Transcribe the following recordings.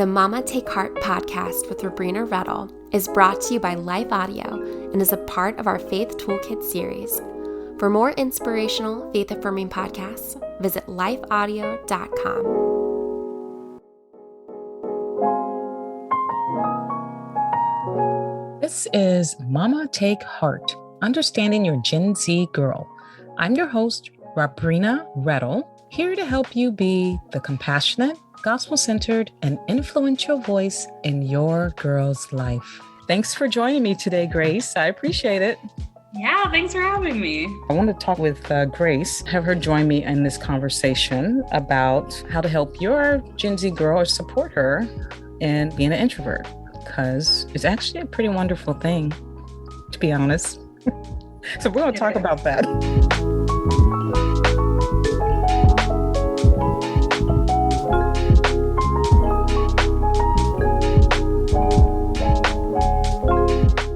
The Mama Take Heart podcast with Sabrina Rettle is brought to you by Life Audio and is a part of our Faith Toolkit series. For more inspirational, faith-affirming podcasts, visit lifeaudio.com. This is Mama Take Heart, Understanding Your Gen Z Girl. I'm your host, Sabrina Rettle, here to help you be the compassionate, gospel-centered, and influential voice in your girl's life. Thanks for joining me today, Grace. I appreciate it. Yeah, thanks for having me. I want to talk with Grace, have her join me in this conversation about how to help your Gen Z girl or support her in being an introvert, because it's actually a pretty wonderful thing, to be honest. So we're going to talk about that.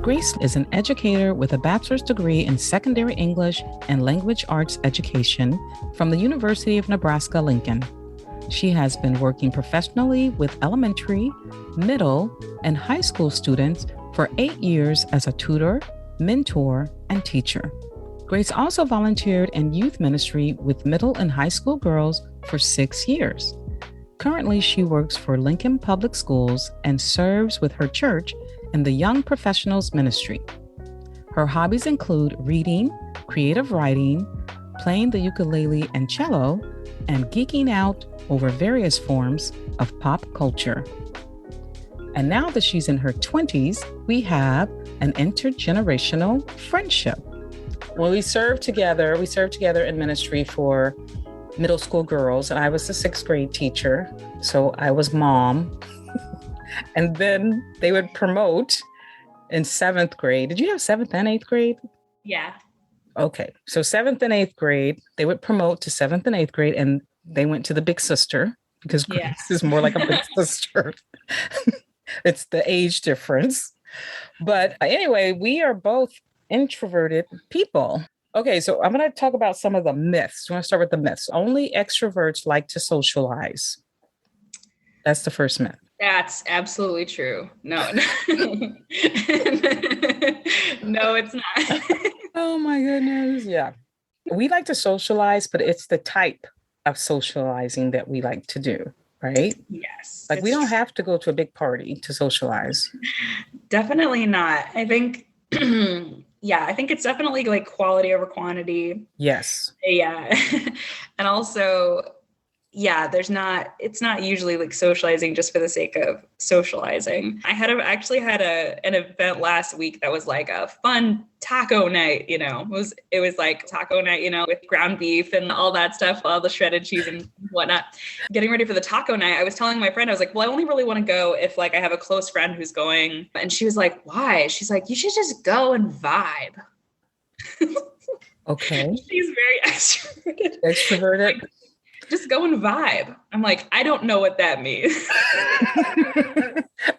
Grace is an educator with a bachelor's degree in secondary English and language arts education from the University of Nebraska-Lincoln. She has been working professionally with elementary, middle, and high school students for 8 years as a tutor, mentor, and teacher. Grace also volunteered in youth ministry with middle and high school girls for 6 years. Currently, she works for Lincoln Public Schools and serves with her church in the Young Professionals Ministry. Her hobbies include reading, creative writing, playing the ukulele and cello, and geeking out over various forms of pop culture. And now that she's in her 20s, we have an intergenerational friendship. When we served together in ministry for middle school girls, and I was the 6th grade teacher, so I was mom. And then they would promote in 7th grade. Did you have 7th and 8th grade? Yeah. Okay. So 7th and 8th grade, they would promote to 7th and 8th grade, and they went to the big sister because Grace is more like a big sister. It's the age difference. But anyway, we are both introverted people. Okay. So I'm going to talk about some of the myths. I want to start with the myths. Only extroverts like to socialize. That's the first myth. That's absolutely true. No, no, it's not. Oh my goodness. Yeah. We like to socialize, but it's the type of socializing that we like to do, right? Yes. Like we don't have to go to a big party to socialize. Definitely not. I think, I think it's definitely like quality over quantity. Yes. Yeah. And also, it's not usually like socializing just for the sake of socializing. I actually had an event last week that was like a fun taco night, It was like taco night, with ground beef and all that stuff, all the shredded cheese and whatnot. Getting ready for the taco night, I was telling my friend, I was like, well, I only really want to go if like I have a close friend who's going. And she was like, why? She's like, you should just go and vibe. Okay. She's very extroverted. Extroverted. Just go and vibe. I'm like, I don't know what that means.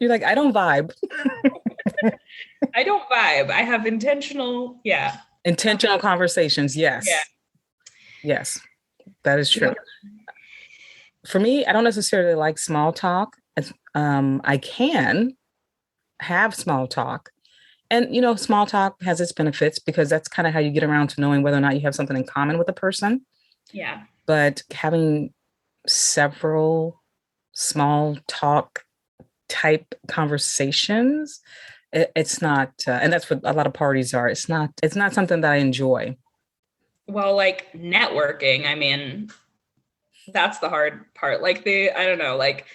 You're like, I don't vibe. I don't vibe. I have intentional conversations. Yes. Yeah. Yes, that is true. For me, I don't necessarily like small talk. I can have small talk. And, small talk has its benefits because that's kind of how you get around to knowing whether or not you have something in common with a person. Yeah. But having several small talk type conversations, it's not, and that's what a lot of parties are. It's not something that I enjoy. Well, like networking, I mean, that's the hard part. Like schmoozing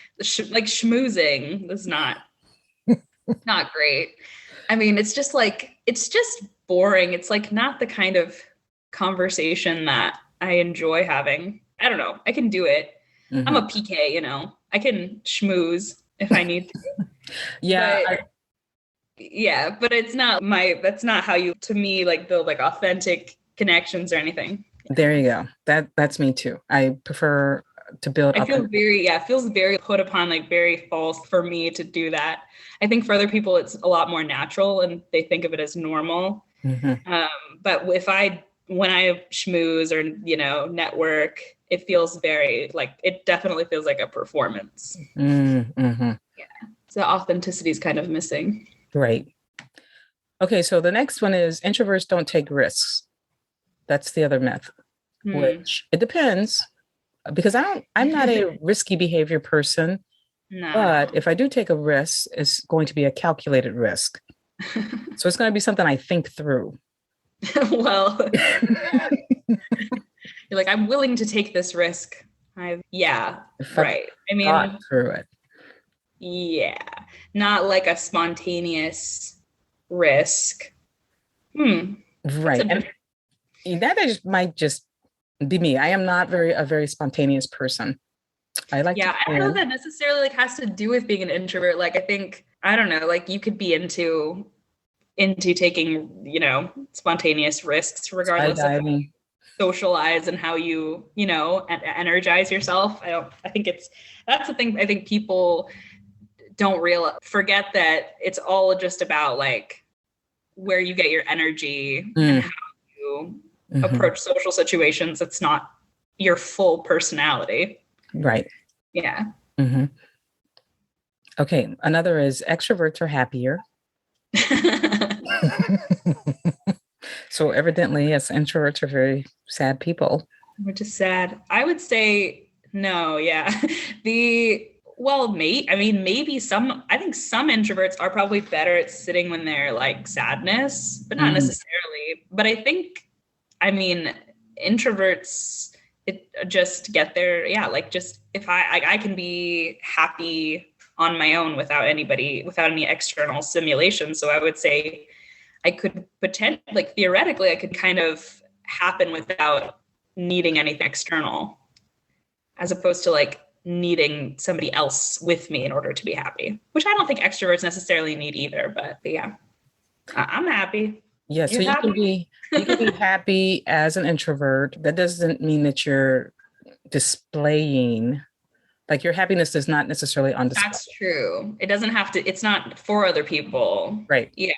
is not great. I mean, it's just boring. It's like not the kind of conversation that I enjoy having. I don't know. I can do it. Mm-hmm. I'm a PK, I can schmooze if I need to. Yeah. But it's not that's not how you, to me, like build like authentic connections or anything. There you go. That's me too. I prefer to build. I feel feels very put upon, like very false for me to do that. I think for other people, it's a lot more natural and they think of it as normal. Mm-hmm. But when I schmooze or, network, it feels very like, it definitely feels like a performance. Mm-hmm. Yeah. So authenticity is kind of missing. Right. Okay. So the next one is introverts don't take risks. That's the other myth, which it depends because I'm not a risky behavior person, but if I do take a risk, it's going to be a calculated risk. So it's going to be something I think through. Well, you're like, I'm willing to take this risk. Right. I mean, through it. Yeah. Not like a spontaneous risk. Right. And that might just be me. I am not a very spontaneous person. I like I don't know if that necessarily like has to do with being an introvert. Like, I think, I don't know, like you could be into taking, you know, spontaneous risks regardless of how you socialize and how you know, energize yourself. That's the thing. I think people don't forget that it's all just about like where you get your energy and how you approach social situations. It's not your full personality. Right. Yeah. Mm-hmm. Okay. Another is extroverts are happier. So evidently, yes, introverts are very sad people. Which is sad. I would say no. Yeah. Maybe I think some introverts are probably better at sitting when they're like sadness, but not necessarily. But I think, introverts, it just get there. Yeah. Like just if I can be happy on my own without any external stimulation. So I would say I could theoretically, I could kind of happen without needing anything external, as opposed to like needing somebody else with me in order to be happy, which I don't think extroverts necessarily need either. But yeah, I'm happy. Yeah, so you can be happy as an introvert. That doesn't mean that you're displaying, like your happiness is not necessarily on display. That's true. It doesn't have to, it's not for other people. Right. Yeah,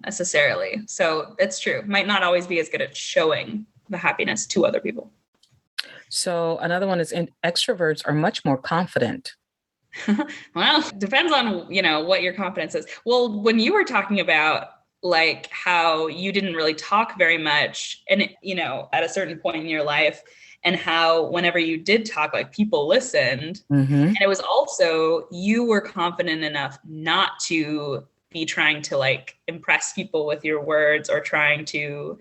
necessarily. So that's true. Might not always be as good at showing the happiness to other people. So another one is extroverts are much more confident. Well, depends on, what your confidence is. Well, when you were talking about like how you didn't really talk very much and, at a certain point in your life, and how whenever you did talk, like people listened, and it was also, you were confident enough not to be trying to like impress people with your words or trying to,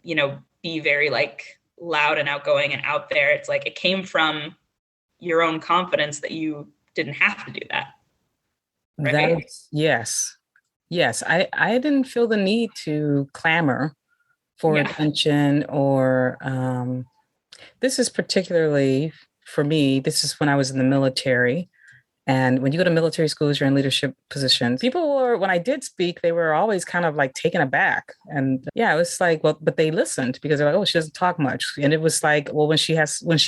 be very like loud and outgoing and out there. It's like, it came from your own confidence that you didn't have to do that. Right? Yes. I didn't feel the need to clamor for attention or, this is particularly for me, this is when I was in the military. And when you go to military schools, you're in leadership positions. People when I did speak, they were always kind of like taken aback. And yeah, it was like, well, but they listened because they're like, oh, she doesn't talk much. And it was like, well, when she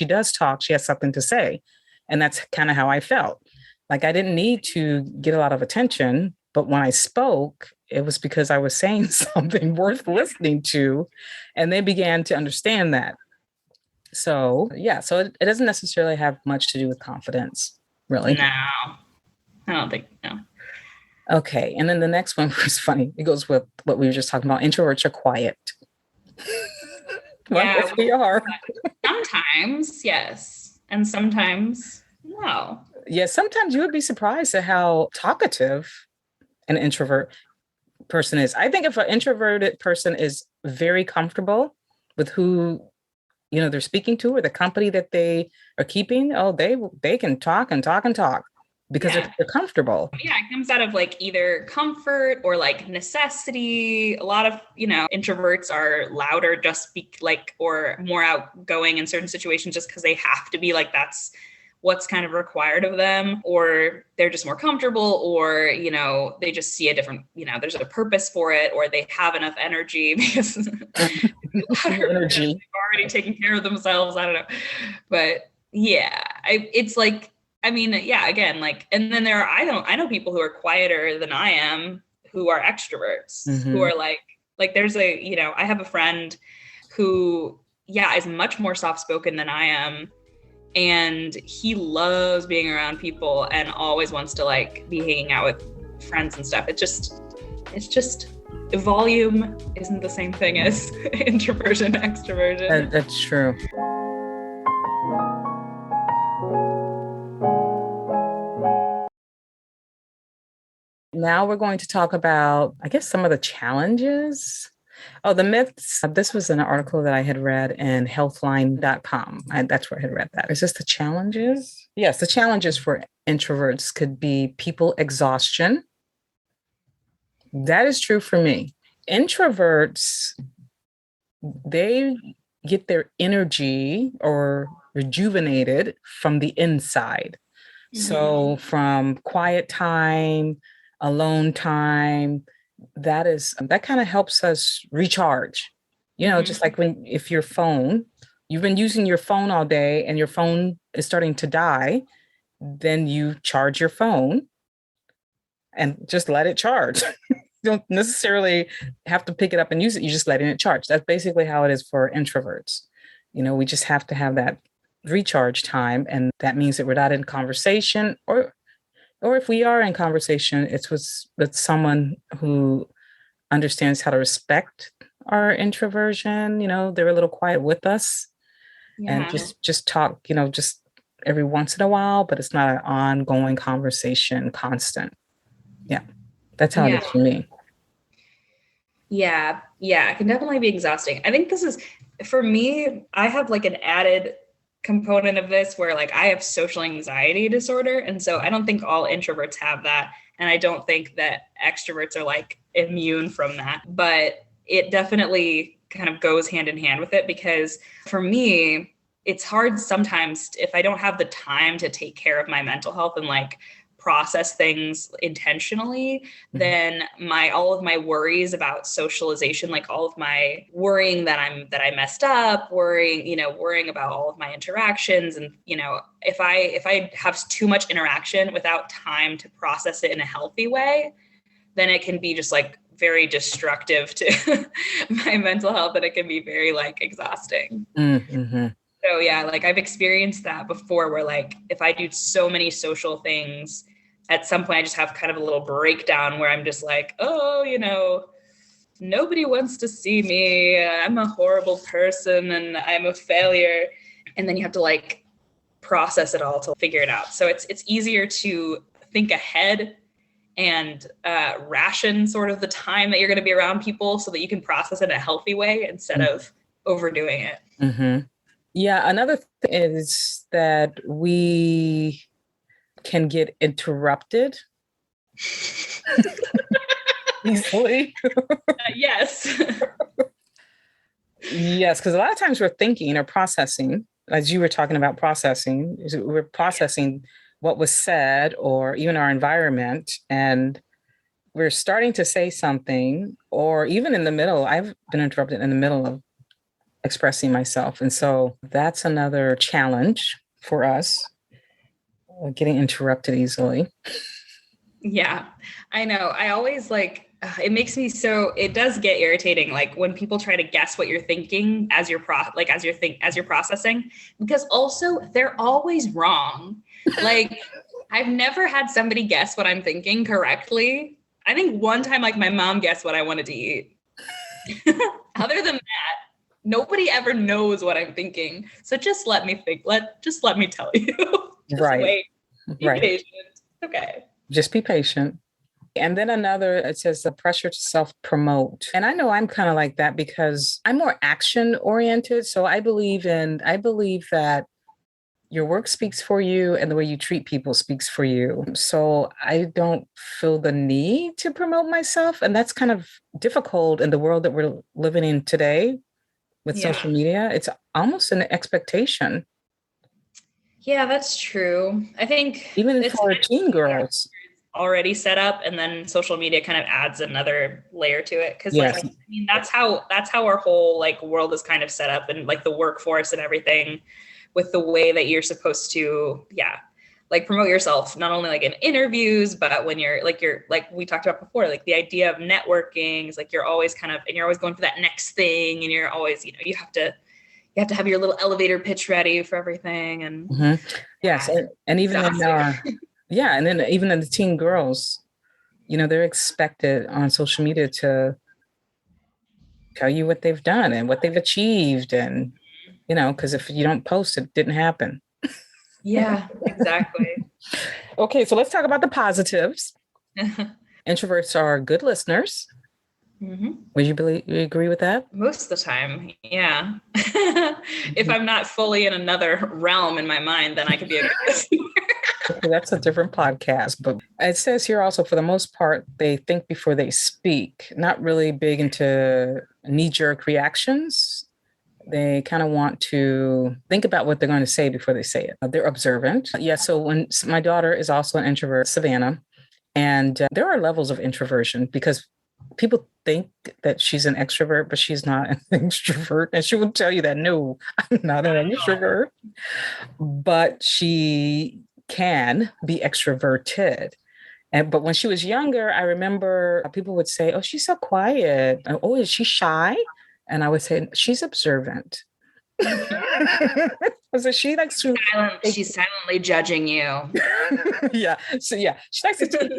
does talk, she has something to say. And that's kind of how I felt. Like I didn't need to get a lot of attention, but when I spoke, it was because I was saying something worth listening to. And they began to understand that. So it doesn't necessarily have much to do with confidence, really. No, I don't think no. Okay, and then the next one was funny. It goes with what we were just talking about. Introverts are quiet. Well, yes, we are. Sometimes, yes, and sometimes no. Yeah, sometimes you would be surprised at how talkative an introvert person is. I think if an introverted person is very comfortable with who they're speaking to or the company that they are keeping, they can talk and talk and talk because they're comfortable. Yeah, it comes out of like either comfort or like necessity. A lot of, introverts are louder, or more outgoing in certain situations just because they have to be, like that's what's kind of required of them, or they're just more comfortable, or, they just see a different, there's a purpose for it, or they have enough energy because energy. they've already taken care of themselves. I don't know. But yeah, it's like, again, like, and then I know people who are quieter than I am, who are extroverts, who are like there's I have a friend who, is much more soft-spoken than I am. and he loves being around people and always wants to like be hanging out with friends and stuff. It's just volume isn't the same thing as introversion, extroversion. That's true. Now we're going to talk about, I guess, some of the challenges. Oh, the myths. This was an article that I had read in healthline.com. That's where I had read that. Is this the challenges? Yes, the challenges for introverts could be people exhaustion. That is true for me. Introverts, they get their energy or rejuvenated from the inside. Mm-hmm. So from quiet time, alone time, that kind of helps us recharge. Just like if your phone, you've been using your phone all day and your phone is starting to die, then you charge your phone and just let it charge. You don't necessarily have to pick it up and use it. You're just letting it charge. That's basically how it is for introverts. We just have to have that recharge time. And that means that we're not in conversation, or if we are in conversation, it's with someone who understands how to respect our introversion. They're a little quiet with us and just talk, just every once in a while, but it's not an ongoing conversation, constant. Yeah. That's how it is for me. Yeah. It can definitely be exhausting. I think this is, for me, I have like an added component of this where like I have social anxiety disorder. And so I don't think all introverts have that. And I don't think that extroverts are like immune from that. But it definitely kind of goes hand in hand with it, because for me, it's hard sometimes if I don't have the time to take care of my mental health and like process things intentionally, then all of my worries about socialization, like all of my worrying that I messed up, worrying about all of my interactions. And, if I have too much interaction without time to process it in a healthy way, then it can be just like very destructive to my mental health, and it can be very like exhausting. Mm-hmm. So yeah, like I've experienced that before where like if I do so many social things, at some point I just have kind of a little breakdown where I'm just like, oh, nobody wants to see me. I'm a horrible person and I'm a failure. And then you have to like process it all to figure it out. So it's easier to think ahead and ration sort of the time that you're going to be around people so that you can process it in a healthy way instead of overdoing it. Mm-hmm. Yeah. Another thing is that we can get interrupted easily. Yes. Yes, because a lot of times we're thinking or processing, as you were talking about processing, we're processing what was said or even our environment, and we're starting to say something, or even in the middle. I've been interrupted in the middle of expressing myself. And so that's another challenge for us, getting interrupted easily. Yeah, I know. I always it does get irritating. Like when people try to guess what you're thinking as you're processing, because also they're always wrong. Like I've never had somebody guess what I'm thinking correctly. I think one time, like my mom guessed what I wanted to eat. Other than that, nobody ever knows what I'm thinking. So just let me think. Just let me tell you. Just right. Wait. Be patient. Okay. Just be patient. And then it says the pressure to self-promote. And I know I'm kind of like that because I'm more action oriented. So I believe that your work speaks for you and the way you treat people speaks for you. So I don't feel the need to promote myself. And that's kind of difficult in the world that we're living in today with social media. It's almost an expectation. Yeah, that's true. I think even for teen girls already set up, and then social media kind of adds another layer to it. Cause yes. That's how our whole like world is kind of set up, and like the workforce and everything, with the way that you're supposed to, like promote yourself, not only like in interviews, but when you're like we talked about before, like the idea of networking is like, you're always going for that next thing. And you're always, you have to you have to have your little elevator pitch ready for everything. And yes. And even in and then even in the teen girls, they're expected on social media to tell you what they've done and what they've achieved. And, because if you don't post, it didn't happen. Yeah, exactly. Okay, so let's talk about the positives. Introverts are good listeners. Would you agree with that? Most of the time, yeah. If I'm not fully in another realm in my mind, then I could be a good listener. Okay, that's a different podcast. But it says here also, for the most part, they think before they speak, not really big into knee-jerk reactions. They kind of want to think about what they're going to say before they say it. They're observant. Yeah, so when my daughter is also an introvert, Savannah, and there are levels of introversion because people think that she's an extrovert, but she's not an extrovert. And she will tell you that, no, I'm not an extrovert. But she can be extroverted. But when she was younger, I remember people would say, oh, she's so quiet. Oh, is she shy? And I would say, she's observant. So she likes to... She's silently judging you. Yeah. So yeah, she likes to take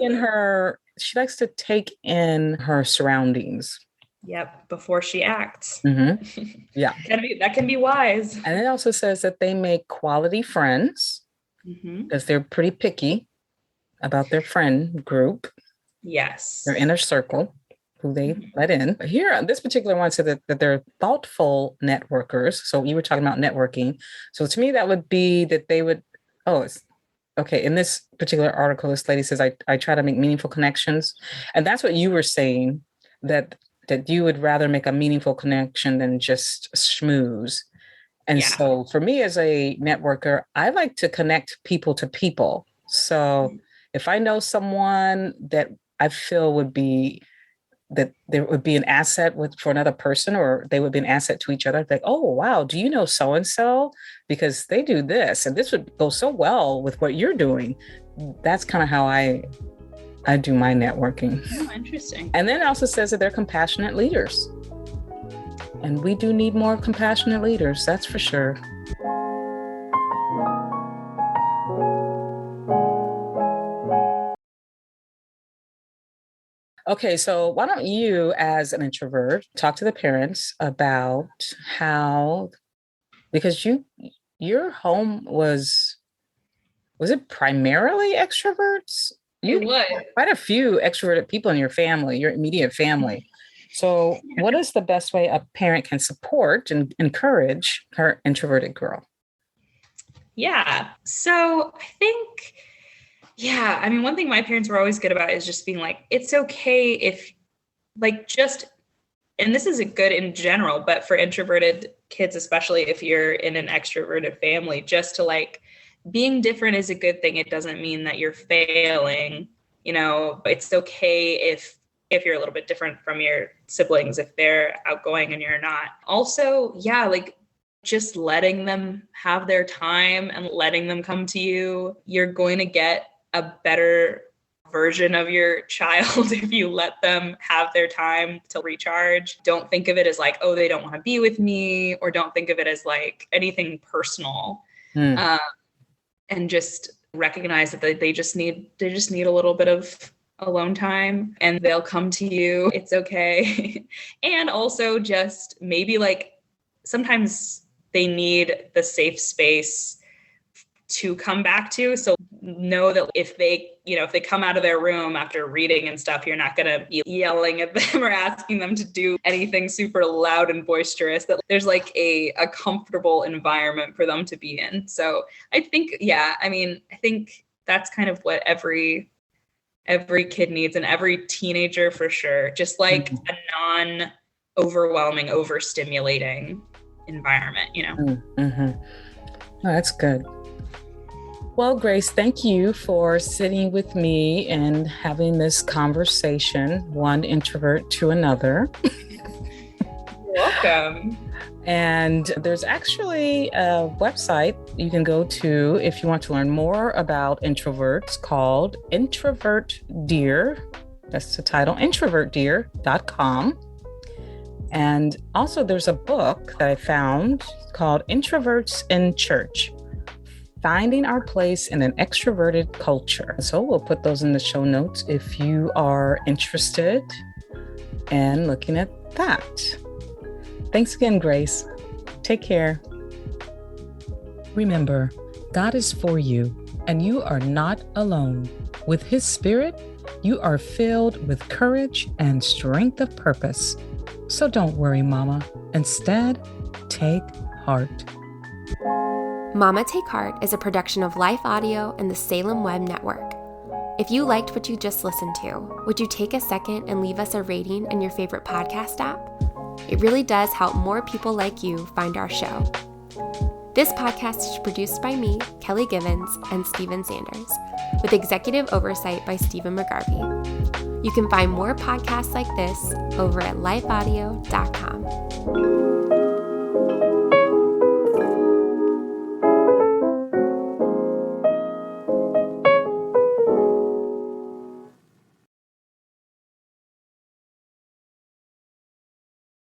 in her surroundings. Yep. Before she acts. Yeah. That can be wise. And it also says that they make quality friends because they're pretty picky about their friend group. Yes. Their inner circle, who they let in. Here, this particular one said that they're thoughtful networkers. So you were talking about networking. So to me, that would be that they would, okay. In this particular article, this lady says, I try to make meaningful connections. And that's what you were saying, that you would rather make a meaningful connection than just schmooze. And so for me as a networker, I like to connect people to people. So if I know someone that I feel would be, that there would be an asset for another person, or they would be an asset to each other. Like, oh, wow, do you know so-and-so? Because they do this, and this would go so well with what you're doing. That's kind of how I do my networking. Oh, interesting. And then it also says that they're compassionate leaders. And we do need more compassionate leaders, that's for sure. Okay, so why don't you, as an introvert, talk to the parents about how, because your home was it primarily extroverts? It was. Quite a few extroverted people in your family, your immediate family. So what is the best way a parent can support and encourage her introverted girl? Yeah, so I think... Yeah, I mean, one thing my parents were always good about is just being like, it's okay if, and this isn't good in general, but for introverted kids, especially if you're in an extroverted family, just to being different is a good thing. It doesn't mean that you're failing, but it's okay if you're a little bit different from your siblings, if they're outgoing and you're not. Also, just letting them have their time and letting them come to you, you're going to get a better version of your child if you let them have their time to recharge. Don't think of it as oh, they don't want to be with me, or don't think of it as anything personal. And just recognize that they just need a little bit of alone time, and they'll come to you. It's okay. And also just maybe sometimes they need the safe space to come back to. So know that if they come out of their room after reading and stuff, you're not going to be yelling at them or asking them to do anything super loud and boisterous, that there's a comfortable environment for them to be in. So I think, I think that's kind of what every kid needs, and every teenager for sure, just a non-overwhelming, overstimulating environment, Oh, that's good. Well, Grace, thank you for sitting with me and having this conversation, one introvert to another. You're welcome. And there's actually a website you can go to if you want to learn more about introverts, called Introvert Dear. That's the title, introvertdear.com. And also there's a book that I found called Introverts in Church, Finding Our Place in an Extroverted Culture. So we'll put those in the show notes if you are interested in looking at that. Thanks again, Grace. Take care. Remember, God is for you, and you are not alone. With His Spirit, you are filled with courage and strength of purpose. So don't worry, Mama. Instead, take heart. Mama Take Heart is a production of Life Audio and the Salem Web Network. If you liked what you just listened to, would you take a second and leave us a rating in your favorite podcast app? It really does help more people like you find our show. This podcast is produced by me, Kelly Givens, and Stephen Sanders, with executive oversight by Stephen McGarvey. You can find more podcasts like this over at lifeaudio.com.